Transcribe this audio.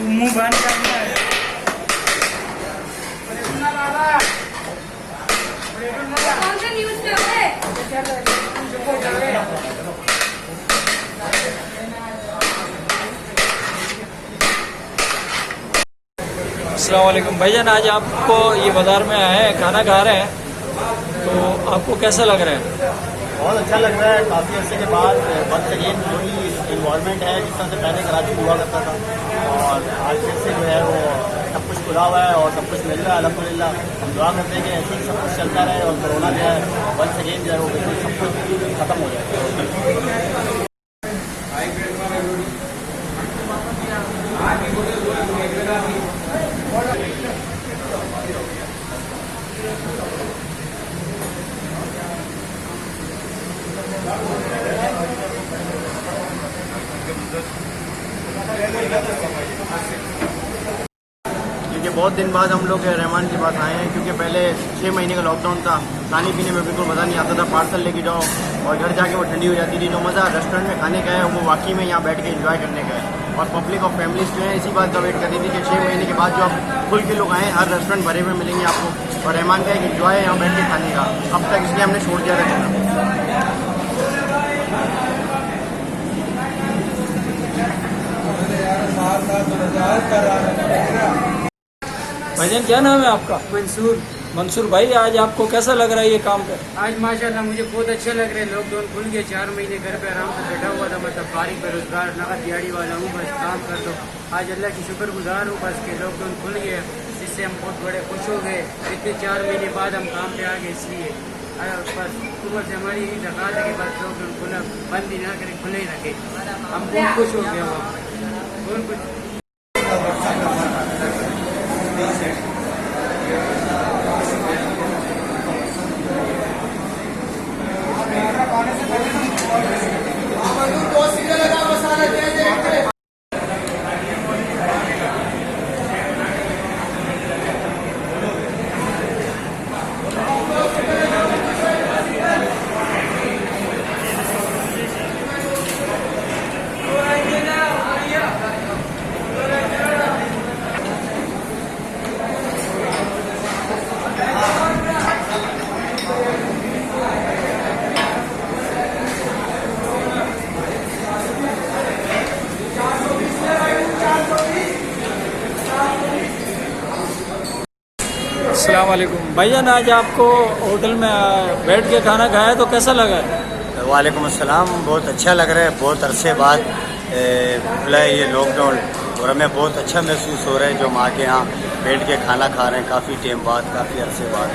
मुंह बंद करना है। कौन सा न्यूज़ पे हो गए? अस्सलाम वालेकुम भाईजान, आज आपको ये बाज़ार में आए हैं, खाना खा रहे हैं, तो आपको कैसा लग रहा है? बहुत अच्छा लग रहा है। काफ़ी अर्से के बाद वंस अगेन वही इन्वायरमेंट है जिस तरह से पहले कराची हुआ करता था, और आज फिर से जो है वो सब कुछ खुला हुआ है और सब कुछ मिल रहा है अल्हम्दुलिल्लाह। हम दुआ करते हैं कि ऐसे ही सब कुछ चलता रहे और कोरोना जो है वंस अगेन जो है वो बिल्कुल सब कुछ ख़त्म हो जाए। क्योंकि बहुत दिन बाद हम लोग रहमान के पास आए हैं, क्योंकि पहले 6 महीने का लॉकडाउन था, खाने पीने में बिल्कुल मज़ा नहीं आता था। पार्सल लेके जाओ और घर जाके वो ठंडी हो जाती थी। जो मज़ा रेस्टोरेंट में खाने का है वो वाकई में यहाँ बैठ के एंजॉय करने का है। और पब्लिक और फैमिलीज जो है इसी बात का वेट कर रही थी कि 6 महीने के बाद जो आप खुल के लोग आए, हर रेस्टोरेंट भरे हुए मिलेंगे आपको, और रहमान का एक एंजॉय है यहाँ बैठ के खाने का। अब तक इसलिए हमने छोड़ दिया था खाना। भाईजान क्या नाम है आपका? मंसूर। मंसूर भाई, आज आपको कैसा लग रहा है ये काम कर? आज माशाल्लाह मुझे बहुत अच्छा लग रहा है। लॉकडाउन खुल गया, 4 महीने घर पे आराम से बैठा हुआ था, मतलब फारिग बेरोजगार नकद दिहाड़ी वाला हूँ, बस काम कर दो। आज अल्लाह की शुक्रगुजार हूँ बस कि लॉकडाउन खुल गया, जिससे हम बहुत बड़े खुश हो गए। इतने 4 महीने बाद हम काम पे आ गए, इसलिए बस हुकूमत से हमारी यही दरख्वास्त है कि बस लॉकडाउन खुला बंद ही ना करें, खुले ही रखे। हम बहुत खुश हो गए वहाँ बहुत कुछ। अस्सलाम वालेकुम भाईजान, आज आपको होटल में बैठ के खाना खाया तो कैसा लगा? वालेकुम अस्सलाम। बहुत अच्छा लग रहा है, बहुत अरसे बाद खुला है ये लॉकडाउन, और हमें बहुत अच्छा महसूस हो रहा है जो हम आके यहाँ बैठ के खाना खा रहे हैं काफ़ी टाइम बाद, काफ़ी अरसे बाद।